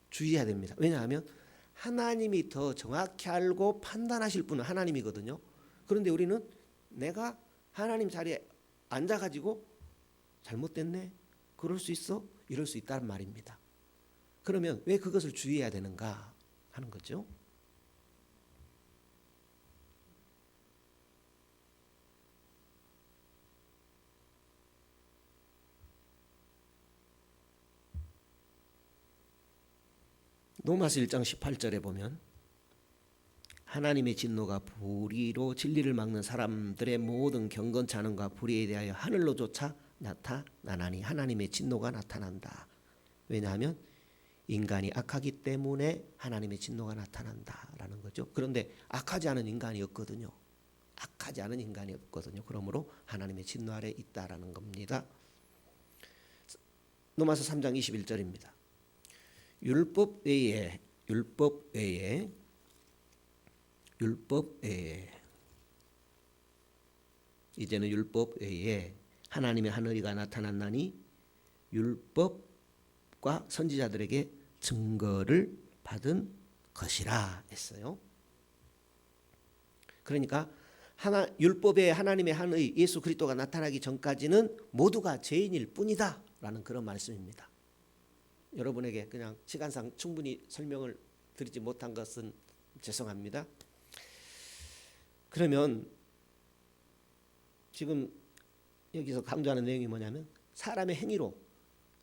주의해야 됩니다. 왜냐하면 하나님이 더 정확히 알고 판단하실 분은 하나님이거든요. 그런데 우리는 내가 하나님 자리에 앉아가지고 잘못됐네? 그럴 수 있어? 이럴 수 있다는 말입니다. 그러면 왜 그것을 주의해야 되는가 하는 거죠. 로마서 1장 18절에 보면 하나님의 진노가 불의로 진리를 막는 사람들의 모든 경건치 않음과 불의에 대하여 하늘로조차 나타나나니 하나님의 진노가 나타난다. 왜냐하면 인간이 악하기 때문에 하나님의 진노가 나타난다라는 거죠. 그런데 악하지 않은 인간이 없거든요. 악하지 않은 인간이 없거든요. 그러므로 하나님의 진노 아래 있다라는 겁니다. 로마서 3장 21절입니다. 율법 외에 이제는 율법 외에 하나님의 하늘이가 나타났나니 율법과 선지자들에게 증거를 받은 것이라 했어요. 그러니까 율법에 하나님의 하늘 예수 그리스도가 나타나기 전까지는 모두가 죄인일 뿐이다라는 그런 말씀입니다. 여러분에게 그냥 시간상 충분히 설명을 드리지 못한 것은 죄송합니다. 그러면 지금 여기서 강조하는 내용이 뭐냐면 사람의 행위로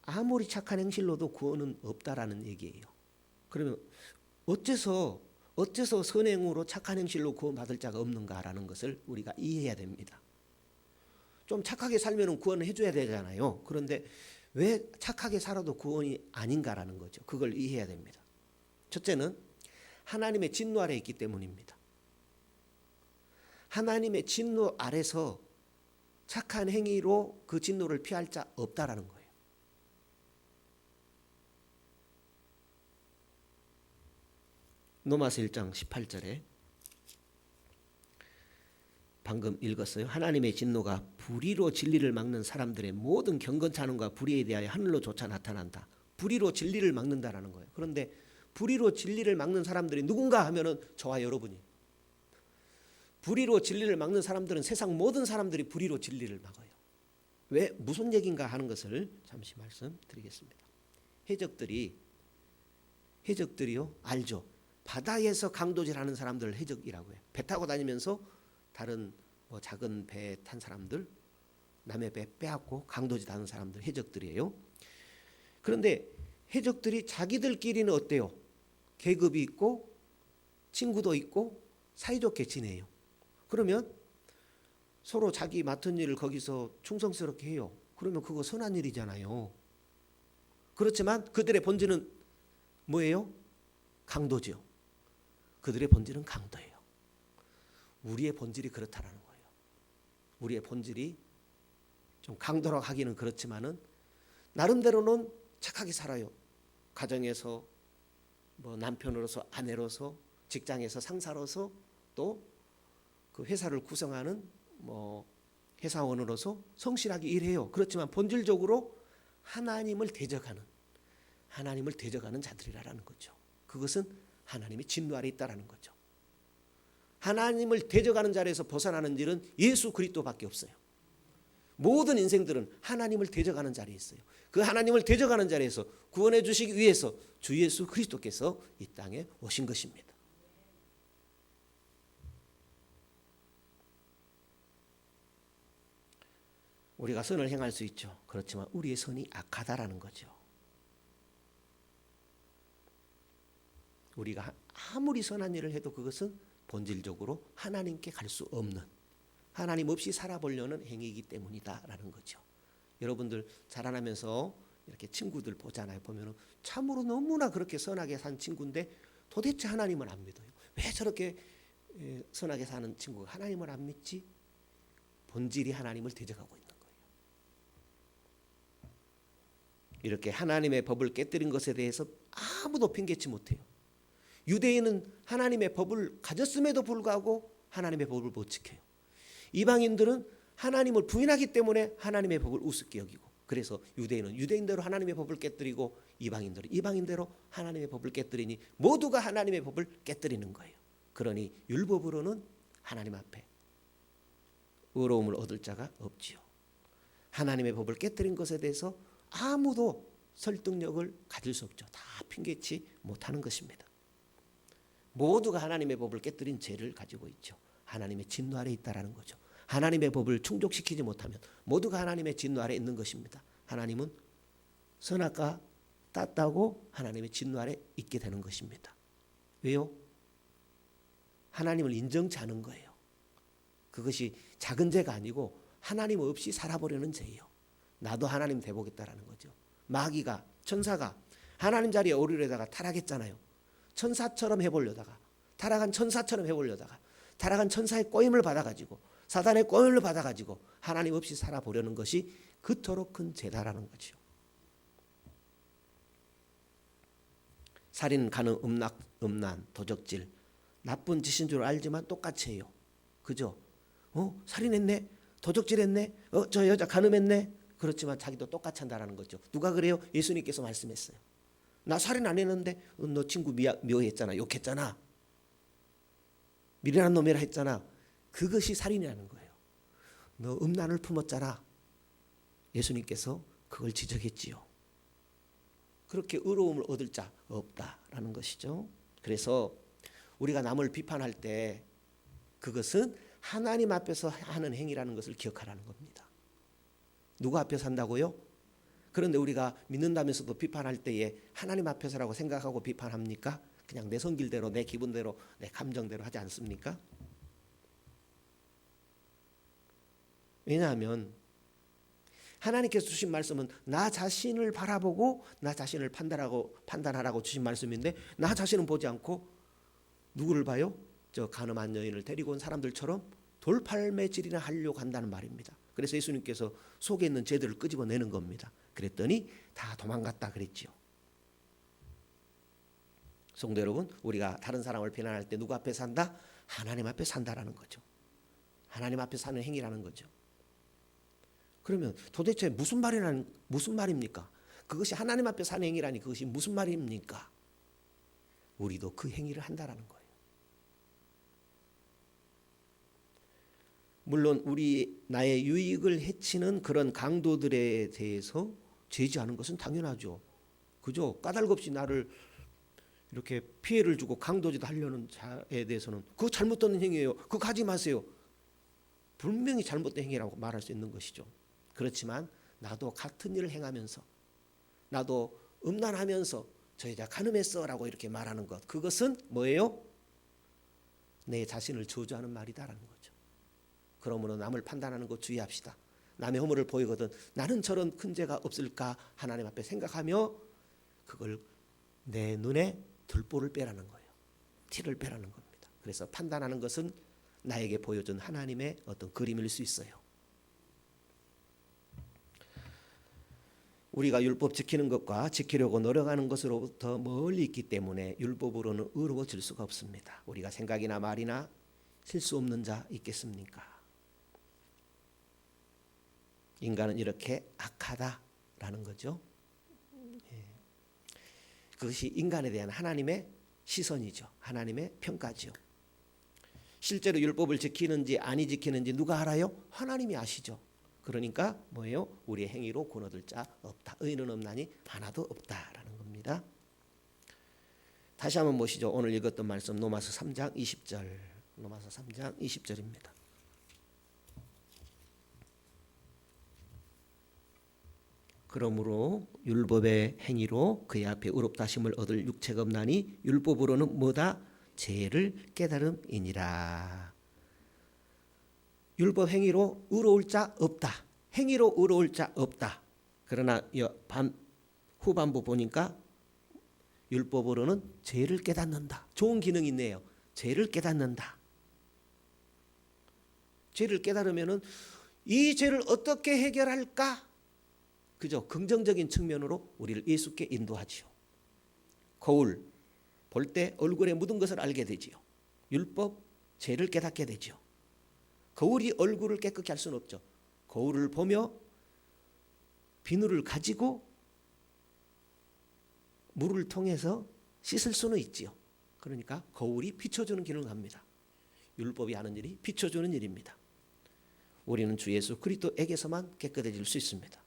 아무리 착한 행실로도 구원은 없다라는 얘기예요. 그러면 어째서 선행으로 착한 행실로 구원받을 자가 없는가라는 것을 우리가 이해해야 됩니다. 좀 착하게 살면 구원을 해줘야 되잖아요. 그런데 왜 착하게 살아도 구원이 아닌가라는 거죠. 그걸 이해해야 됩니다. 첫째는 하나님의 진노 아래 있기 때문입니다. 하나님의 진노 아래서 착한 행위로 그 진노를 피할 자 없다라는 거예요. 로마서 1장 18절에 방금 읽었어요. 하나님의 진노가 불의로 진리를 막는 사람들의 모든 경건치 않음과 불의에 대하여 하늘로조차 나타난다. 불의로 진리를 막는다라는 거예요. 그런데 불의로 진리를 막는 사람들이 누군가 하면은 저와 여러분이. 불의로 진리를 막는 사람들은 세상 모든 사람들이 불의로 진리를 막아요. 왜 무슨 얘기인가 하는 것을 잠시 말씀드리겠습니다. 해적들이요 알죠. 바다에서 강도질하는 사람들을 해적이라고 해요. 배 타고 다니면서 다른 작은 배 탄 사람들, 남의 배 빼앗고 강도질하는 사람들 해적들이에요. 그런데 해적들이 자기들끼리는 어때요? 계급이 있고 친구도 있고 사이좋게 지내요. 그러면 서로 자기 맡은 일을 거기서 충성스럽게 해요. 그러면 그거 선한 일이잖아요. 그렇지만 그들의 본질은 뭐예요? 강도죠. 그들의 본질은 강도예요. 우리의 본질이 그렇다라는 거예요. 우리의 본질이 좀 강도라고 하기는 그렇지만은 나름대로는 착하게 살아요. 가정에서 남편으로서 아내로서 직장에서 상사로서 또 그 회사를 구성하는 회사원으로서 성실하게 일해요. 그렇지만 본질적으로 하나님을 대적하는 자들이라는 거죠. 그것은 하나님의 진노 아래 있다라는 거죠. 하나님을 대적하는 자리에서 벗어나는 일은 예수 그리스도밖에 없어요. 모든 인생들은 하나님을 대적하는 자리에 있어요. 그 하나님을 대적하는 자리에서 구원해 주시기 위해서 주 예수 그리스도께서 이 땅에 오신 것입니다. 우리가 선을 행할 수 있죠. 그렇지만 우리의 선이 악하다라는 거죠. 우리가 아무리 선한 일을 해도 그것은 본질적으로 하나님께 갈 수 없는, 하나님 없이 살아보려는 행위이기 때문이다라는 거죠. 여러분들 자라나면서 이렇게 친구들 보잖아요. 보면 참으로 너무나 그렇게 선하게 산 친구인데 도대체 하나님을 안 믿어요. 왜 저렇게 선하게 사는 친구가 하나님을 안 믿지? 본질이 하나님을 대적하고 있는 거예요. 이렇게 하나님의 법을 깨뜨린 것에 대해서 아무도 핑계치 못해요. 유대인은 하나님의 법을 가졌음에도 불구하고 하나님의 법을 못 지켜요. 이방인들은 하나님을 부인하기 때문에 하나님의 법을 우습게 여기고, 그래서 유대인은 유대인대로 하나님의 법을 깨뜨리고 이방인들은 이방인대로 하나님의 법을 깨뜨리니 모두가 하나님의 법을 깨뜨리는 거예요. 그러니 율법으로는 하나님 앞에 의로움을 얻을 자가 없지요. 하나님의 법을 깨뜨린 것에 대해서 아무도 설득력을 가질 수 없죠. 다 핑계치 못하는 것입니다. 모두가 하나님의 법을 깨뜨린 죄를 가지고 있죠. 하나님의 진노 아래 있다라는 거죠. 하나님의 법을 충족시키지 못하면 모두가 하나님의 진노 아래 있는 것입니다. 하나님은 선악과 땄다고 하나님의 진노 아래 있게 되는 것입니다. 왜요? 하나님을 인정치 않은 거예요. 그것이 작은 죄가 아니고 하나님 없이 살아보려는 죄예요. 나도 하나님 돼보겠다라는 거죠. 마귀가, 천사가 하나님 자리에 오르려다가 타락했잖아요. 천사처럼 해보려다가, 타락한 천사처럼 해보려다가 타락한 천사의 꼬임을 받아가지고, 사단의 꼬임을 받아가지고 하나님 없이 살아보려는 것이 그토록 큰 죄다라는 거죠. 살인, 간음, 음란, 도적질, 나쁜 짓인 줄 알지만 똑같이 해요. 그죠? 살인했네, 도적질했네, 저 여자 간음했네. 그렇지만 자기도 똑같이 한다라는 거죠. 누가 그래요? 예수님께서 말씀했어요. 나 살인 안 했는데 너 친구 미워했잖아, 욕했잖아, 미련한 놈이라 했잖아. 그것이 살인이라는 거예요. 너 음란을 품었잖아. 예수님께서 그걸 지적했지요. 그렇게 의로움을 얻을 자 없다라는 것이죠. 그래서 우리가 남을 비판할 때 그것은 하나님 앞에서 하는 행위라는 것을 기억하라는 겁니다. 누구 앞에서 한다고요? 그런데 우리가 믿는다면서도 비판할 때에 하나님 앞에서라고 생각하고 비판합니까? 그냥 내 성길대로, 내 기분대로, 내 감정대로 하지 않습니까? 왜냐하면 하나님께서 주신 말씀은 나 자신을 바라보고 나 자신을 판단하라고 주신 말씀인데, 나 자신은 보지 않고 누구를 봐요? 저 간음한 여인을 데리고 온 사람들처럼 돌팔매질이나 하려고 한다는 말입니다. 그래서 예수님께서 속에 있는 죄들을 끄집어내는 겁니다. 그랬더니 다 도망갔다 그랬지요. 성도 여러분, 우리가 다른 사람을 비난할 때 누구 앞에 산다? 하나님 앞에 산다라는 거죠. 하나님 앞에 사는 행위라는 거죠. 그러면 도대체 무슨 말입니까? 그것이 하나님 앞에 사는 행위라니 그것이 무슨 말입니까? 우리도 그 행위를 한다라는 거예요. 물론 나의 유익을 해치는 그런 강도들에 대해서 제지하는 것은 당연하죠. 그죠? 까닭없이 나를 이렇게 피해를 주고 강도짓 하려는 자에 대해서는 그거 잘못된 행위예요. 그거 하지 마세요. 분명히 잘못된 행위라고 말할 수 있는 것이죠. 그렇지만 나도 같은 일을 행하면서, 나도 음란하면서 저 여자 간음했어 라고 이렇게 말하는 것, 그것은 뭐예요? 내 자신을 저주하는 말이다라는 거죠. 그러므로 남을 판단하는 것 주의합시다. 남의 허물을 보이거든 나는 저런 큰 죄가 없을까 하나님 앞에 생각하며 그걸 내 눈에 들보를 빼라는 거예요. 티를 빼라는 겁니다. 그래서 판단하는 것은 나에게 보여준 하나님의 어떤 그림일 수 있어요. 우리가 율법 지키는 것과 지키려고 노력하는 것으로부터 멀리 있기 때문에 율법으로는 의로워질 수가 없습니다. 우리가 생각이나 말이나 실수 없는 자 있겠습니까? 인간은 이렇게 악하다라는 거죠. 그것이 인간에 대한 하나님의 시선이죠. 하나님의 평가죠. 실제로 율법을 지키는지 아니 지키는지 누가 알아요? 하나님이 아시죠. 그러니까 뭐예요? 우리의 행위로 구원 얻을 자 없다. 의인은 없나니 하나도 없다라는 겁니다. 다시 한번 보시죠. 오늘 읽었던 말씀 로마서 3장 20절. 로마서 3장 20절입니다. 그러므로 율법의 행위로 그의 앞에 의롭다 하심을 얻을 육체가 없나니 율법으로는 뭐다? 죄를 깨달음이니라. 율법 행위로 의로울 자 없다. 행위로 의로울 자 없다. 그러나 후반부 보니까 율법으로는 죄를 깨닫는다. 좋은 기능이 있네요. 죄를 깨닫는다. 죄를 깨달으면은 이 죄를 어떻게 해결할까? 그죠? 긍정적인 측면으로 우리를 예수께 인도하지요. 거울 볼 때 얼굴에 묻은 것을 알게 되지요. 율법 죄를 깨닫게 되지요. 거울이 얼굴을 깨끗게 할 수는 없죠. 거울을 보며 비누를 가지고 물을 통해서 씻을 수는 있지요. 그러니까 거울이 비춰주는 기능을 합니다. 율법이 하는 일이 비춰주는 일입니다. 우리는 주 예수 그리스도에게서만 깨끗해질 수 있습니다.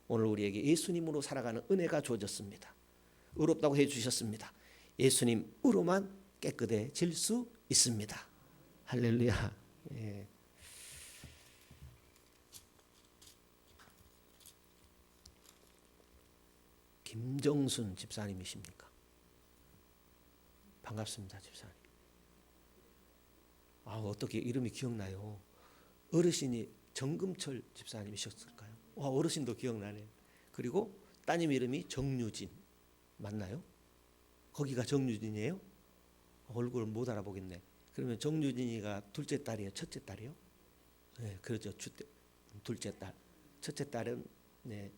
오늘 우리에게 예수님으로 살아가는 은혜가 주어졌습니다. 의롭다고 해주셨습니다. 예수님으로만 깨끗해질 수 있습니다. 할렐루야. 예. 김정순 집사님이십니까? 반갑습니다, 집사님. 어떻게 이름이 기억나요? 어르신이 정금철 집사님이셨을까요? 어르신도 기억나네. 그리고 따님 이름이 정유진 맞나요? 거기가 정유진이에요? 얼굴을 못 알아보겠네. 그러면 정유진이가 둘째 딸이에요? 첫째 딸이요? 네, 그렇죠. 둘째 딸. 첫째 딸은 네,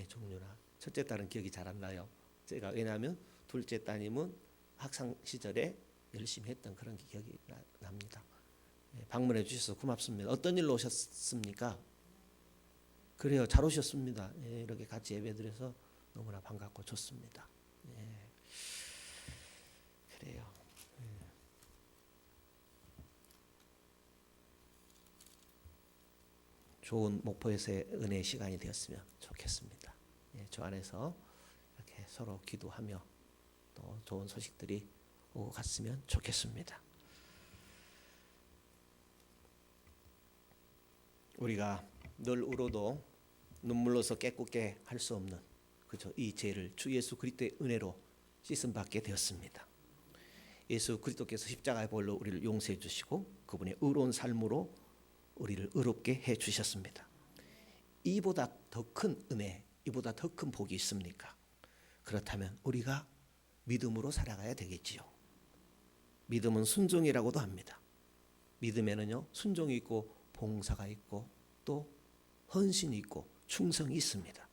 정유나. 첫째 딸은 기억이 잘 안 나요. 제가 왜냐하면 둘째 따님은 학창 시절에 열심히 했던 그런 기억이 납니다. 방문해 주셔서 고맙습니다. 어떤 일로 오셨습니까? 그래요, 잘 오셨습니다. 이렇게 같이 예배드려서 너무나 반갑고 좋습니다. 그래요. 좋은 목포에서의 은혜의 시간이 되었으면 좋겠습니다. 저 안에서 이렇게 서로 기도하며 또 좋은 소식들이 오고 갔으면 좋겠습니다. 우리가 늘 울어도 눈물로서 깨끗게 할 수 없는 그죠? 이 죄를 주 예수 그리스도의 은혜로 씻음 받게 되었습니다. 예수 그리스도께서 십자가의 보혈로 우리를 용서해 주시고 그분의 의로운 삶으로 우리를 의롭게 해 주셨습니다. 이보다 더 큰 은혜, 이보다 더 큰 복이 있습니까? 그렇다면 우리가 믿음으로 살아가야 되겠지요. 믿음은 순종이라고도 합니다. 믿음에는요 순종이 있고 봉사가 있고 또 헌신이 있고 충성이 있습니다.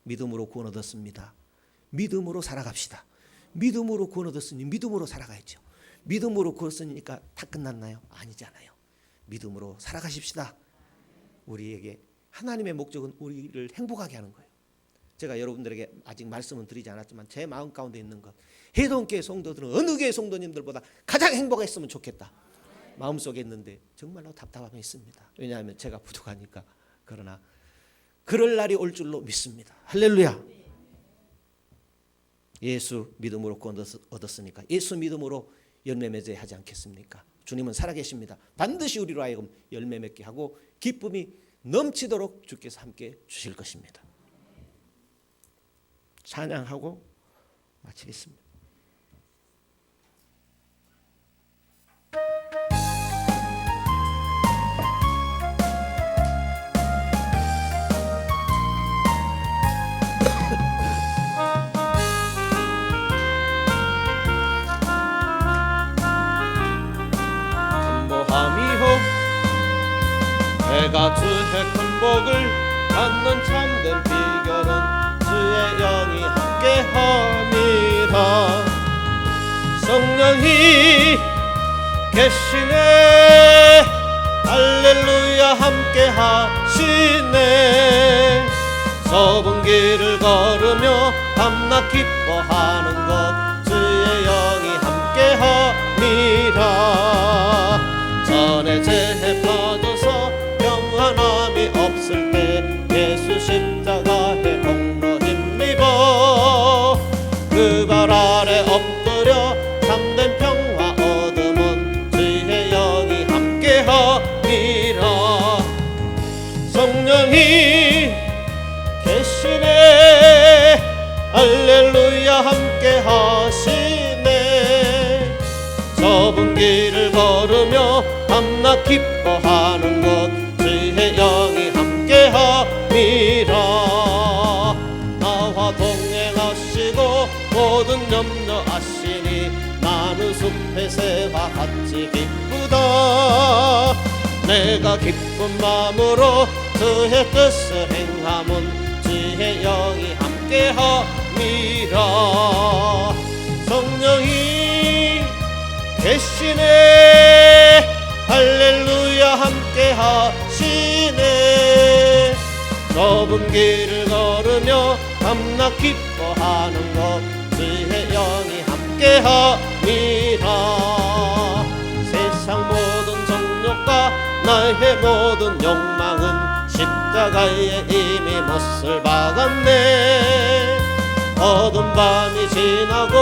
믿음으로 구원 얻었습니다. 믿음으로 살아갑시다. 믿음으로 구원 얻었으니 믿음으로 살아가야죠. 믿음으로 구원 얻으니까 다 끝났나요? 아니잖아요. 믿음으로 살아가십시다. 우리에게 하나님의 목적은 우리를 행복하게 하는 거예요. 제가 여러분들에게 아직 말씀은 드리지 않았지만 제 마음 가운데 있는 것, 해동교회 성도들은 어느 교회 성도님들보다 가장 행복했으면 좋겠다 마음속에 있는데 정말로 답답함이 있습니다. 왜냐하면 제가 부족하니까. 그러나 그럴 날이 올 줄로 믿습니다. 할렐루야. 예수 믿음으로 구원 얻었으니까 예수 믿음으로 열매 맺어야 하지 않겠습니까? 주님은 살아계십니다. 반드시 우리로 하여금 열매 맺게 하고 기쁨이 넘치도록 주께서 함께 주실 것입니다. 찬양하고 마치겠습니다. 내가 주의 큰 복을 받는 참된 비결은 주의 영이 함께함이라. 성령이 계시네. 할렐루야 함께하시네. 좁은 길을 걸으며 밤낮 기뻐하는 것 주의 영이 함께함이라. 전에 죄 빠져서 평안함이 무릎에 엎드려 참된 평화 얻음은 주의 영이 함께함이라. 성령이 계시네 할렐루야 함께하시네. 좁은 길을 걸으며 밤낮 기뻐하는 것 주의 영이 함께함이라. 나와 동행하시고 모든 염려 아시니 나는 숲의 새와 같이 기쁘다. 내가 기쁜 마음으로 주의 뜻을 행함은 주의 영이 함께함이라. 성령이 계시네 할렐루야 함께하시네. 좁은 길을 걸으며 밤낮 기뻐하는 것 주의 영이 함께함이라. 세상 모든 정욕과 나의 모든 욕망은 십자가에 이미 못을 박았네. 어두운 밤이 지나고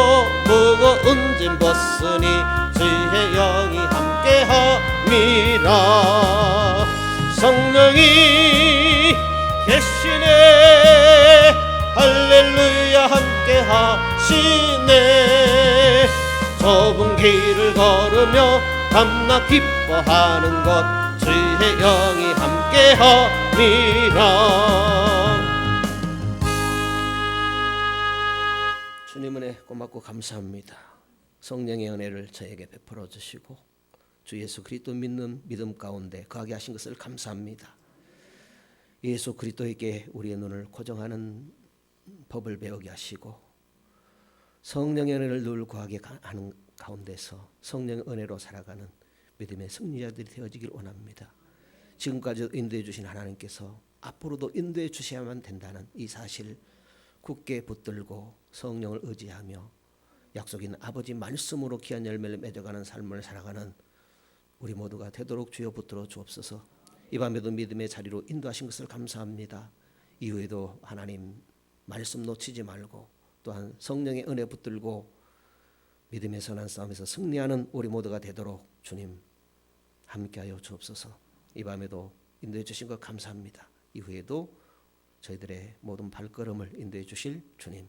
무거운 짐 벗으니 주의 영이 함께함이라. 성령이 계시네 할렐루야 함께하시네. 좁은 길을 걸으며 밤낮 기뻐하는 것 주의 영이 함께함이라. 주님 은혜 고맙고 감사합니다. 성령의 은혜를 저에게 베풀어 주시고 주 예수 그리스도 믿는 믿음 가운데 거하게 하신 것을 감사합니다. 예수 그리스도에게 우리의 눈을 고정하는 법을 배우게 하시고 성령의 은혜를 늘 구하게 하는 가운데서 성령의 은혜로 살아가는 믿음의 승리자들이 되어지길 원합니다. 지금까지 인도해 주신 하나님께서 앞으로도 인도해 주셔야만 된다는 이 사실 굳게 붙들고 성령을 의지하며 약속인 아버지 말씀으로 귀한 열매를 맺어가는 삶을 살아가는 우리 모두가 되도록 주여 붙들어 주옵소서. 이 밤에도 믿음의 자리로 인도하신 것을 감사합니다. 이후에도 하나님 말씀 놓치지 말고 또한 성령의 은혜 붙들고 믿음의 선한 싸움에서 승리하는 우리 모두가 되도록 주님 함께하여 주옵소서. 이 밤에도 인도해 주신 것 감사합니다. 이후에도 저희들의 모든 발걸음을 인도해 주실 주님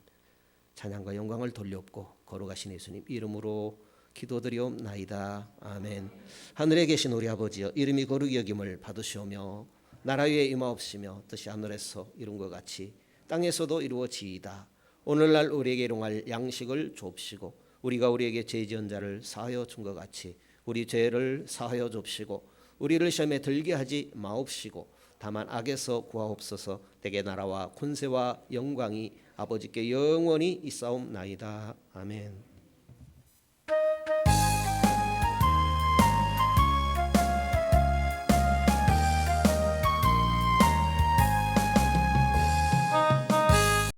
찬양과 영광을 돌려옵고 거룩하신 예수님 이름으로 기도드리옵나이다. 아멘. 하늘에 계신 우리 아버지여 이름이 거룩히 여김을 받으시오며 나라 위에 임하옵시며 뜻이 하늘에서 이룬 것 같이 땅에서도 이루어지이다. 오늘날 우리에게 일용할 양식을 주옵시고 우리가 우리에게 죄 지은 자를 사하여 준 것 같이 우리 죄를 사하여 줍시고 우리를 시험에 들게 하지 마옵시고 다만 악에서 구하옵소서. 대개 나라와 권세와 영광이 아버지께 영원히 있사옵나이다. 아멘.